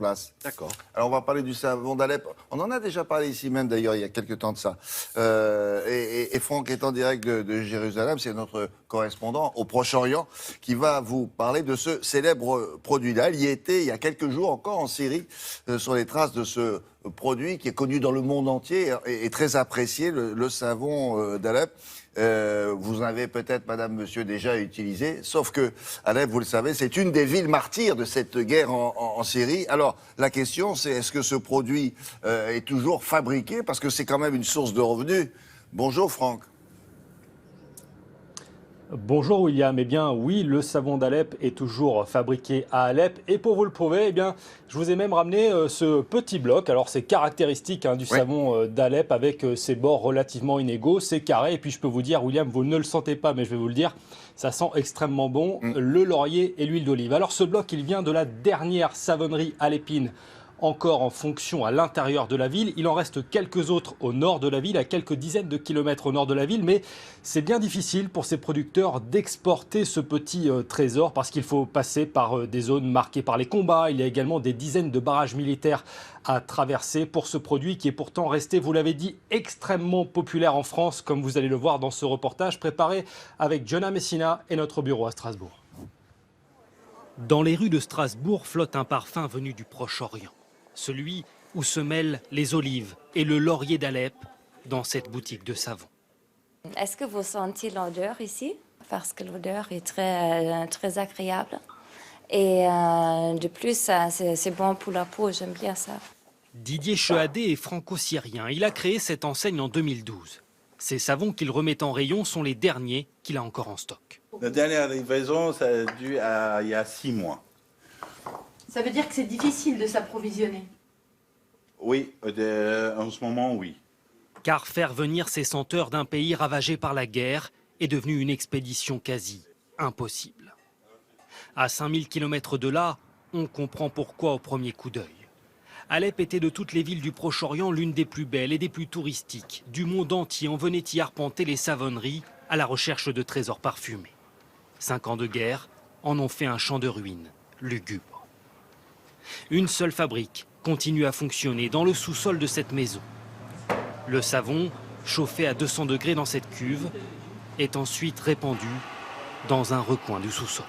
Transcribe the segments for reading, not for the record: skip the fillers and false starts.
place. D'accord. Alors on va parler du savon d'Alep. On en a déjà parlé ici même d'ailleurs il y a quelques temps de ça. Et Franck est en direct de Jérusalem, c'est notre correspondant au Proche-Orient qui va vous parler de ce célèbre produit-là. Il y était il y a quelques jours encore en Syrie sur les traces de ce produit qui est connu dans le monde entier et très apprécié, le savon d'Alep. Vous en avez peut-être, madame, monsieur, déjà utilisé, sauf que Alep, vous le savez, c'est une des villes martyrs de cette guerre en Syrie. Alors, la question, c'est est-ce que ce produit est toujours fabriqué? Parce que c'est quand même une source de revenus. Bonjour, Franck. Bonjour William, eh bien oui, le savon d'Alep est toujours fabriqué à Alep et pour vous le prouver, eh bien, je vous ai même ramené ce petit bloc. Alors c'est caractéristique du savon d'Alep avec ses bords relativement inégaux, c'est carré et puis je peux vous dire William, vous ne le sentez pas mais je vais vous le dire, ça sent extrêmement bon le laurier et l'huile d'olive. Alors ce bloc il vient de la dernière savonnerie alépine encore en fonction à l'intérieur de la ville. Il en reste quelques autres au nord de la ville, à quelques dizaines de kilomètres au nord de la ville, mais c'est bien difficile pour ces producteurs d'exporter ce petit trésor parce qu'il faut passer par des zones marquées par les combats. Il y a également des dizaines de barrages militaires à traverser pour ce produit qui est pourtant resté, vous l'avez dit, extrêmement populaire en France, comme vous allez le voir dans ce reportage préparé avec Jonah Messina et notre bureau à Strasbourg. Dans les rues de Strasbourg flotte un parfum venu du Proche-Orient. Celui où se mêlent les olives et le laurier d'Alep dans cette boutique de savon. Est-ce que vous sentez l'odeur ici? Parce que l'odeur est très agréable. Et de plus, c'est bon pour la peau, j'aime bien ça. Didier Chehadé est franco-syrien. Il a créé cette enseigne en 2012. Ces savons qu'il remet en rayon sont les derniers qu'il a encore en stock. La dernière livraison, ça a dû il y a 6 mois. Ça veut dire que c'est difficile de s'approvisionner? Oui, en ce moment, oui. Car faire venir ces senteurs d'un pays ravagé par la guerre est devenu une expédition quasi impossible. À 5000 km de là, on comprend pourquoi au premier coup d'œil. Alep était de toutes les villes du Proche-Orient l'une des plus belles et des plus touristiques. Du monde entier, on venait y arpenter les savonneries à la recherche de trésors parfumés. 5 ans de guerre en ont fait un champ de ruines lugubre. Une seule fabrique continue à fonctionner dans le sous-sol de cette maison. Le savon, chauffé à 200 degrés dans cette cuve, est ensuite répandu dans un recoin du sous-sol.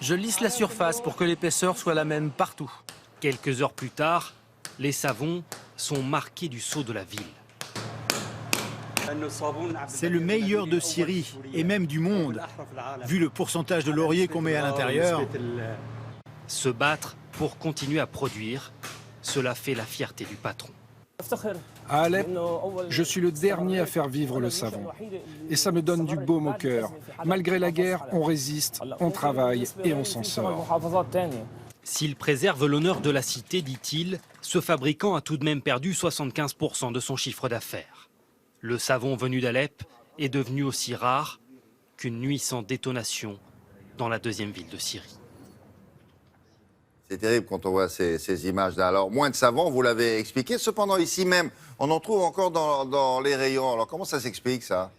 Je lisse la surface pour que l'épaisseur soit la même partout. Quelques heures plus tard, les savons sont marqués du sceau de la ville. C'est le meilleur de Syrie et même du monde, vu le pourcentage de laurier qu'on met à l'intérieur. Se battre pour continuer à produire, cela fait la fierté du patron. À Alep, je suis le dernier à faire vivre le savon. Et ça me donne du baume au cœur. Malgré la guerre, on résiste, on travaille et on s'en sort. S'il préserve l'honneur de la cité, dit-il, ce fabricant a tout de même perdu 75% de son chiffre d'affaires. Le savon venu d'Alep est devenu aussi rare qu'une nuit sans détonation dans la deuxième ville de Syrie. C'est terrible quand on voit ces images-là. Alors, moins de savon, vous l'avez expliqué. Cependant, ici même, on en trouve encore dans les rayons. Alors, comment ça s'explique, ça ?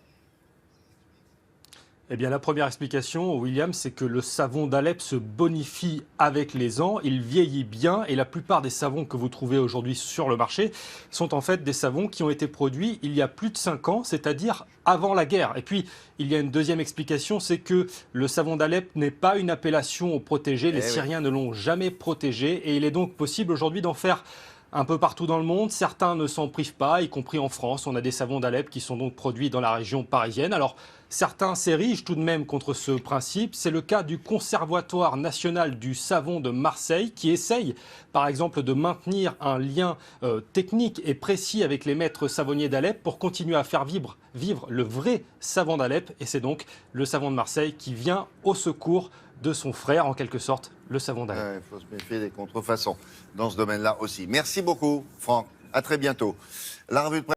Eh bien, la première explication, William, c'est que le savon d'Alep se bonifie avec les ans, il vieillit bien et la plupart des savons que vous trouvez aujourd'hui sur le marché sont en fait des savons qui ont été produits il y a plus de 5 ans, c'est-à-dire avant la guerre. Et puis, il y a une deuxième explication, c'est que le savon d'Alep n'est pas une appellation protégée, les Syriens ne l'ont jamais protégé et il est donc possible aujourd'hui d'en faire un peu partout dans le monde. Certains ne s'en privent pas, y compris en France. On a des savons d'Alep qui sont donc produits dans la région parisienne. Alors, certains s'érigent tout de même contre ce principe. C'est le cas du Conservatoire national du savon de Marseille qui essaye, par exemple, de maintenir un lien technique et précis avec les maîtres savonniers d'Alep pour continuer à faire vivre le vrai savon d'Alep. Et c'est donc le savon de Marseille qui vient au secours de son frère, en quelque sorte, le savon d'Alep. Il faut se méfier des contrefaçons dans ce domaine-là aussi. Merci beaucoup, Franck. À très bientôt. La revue de presse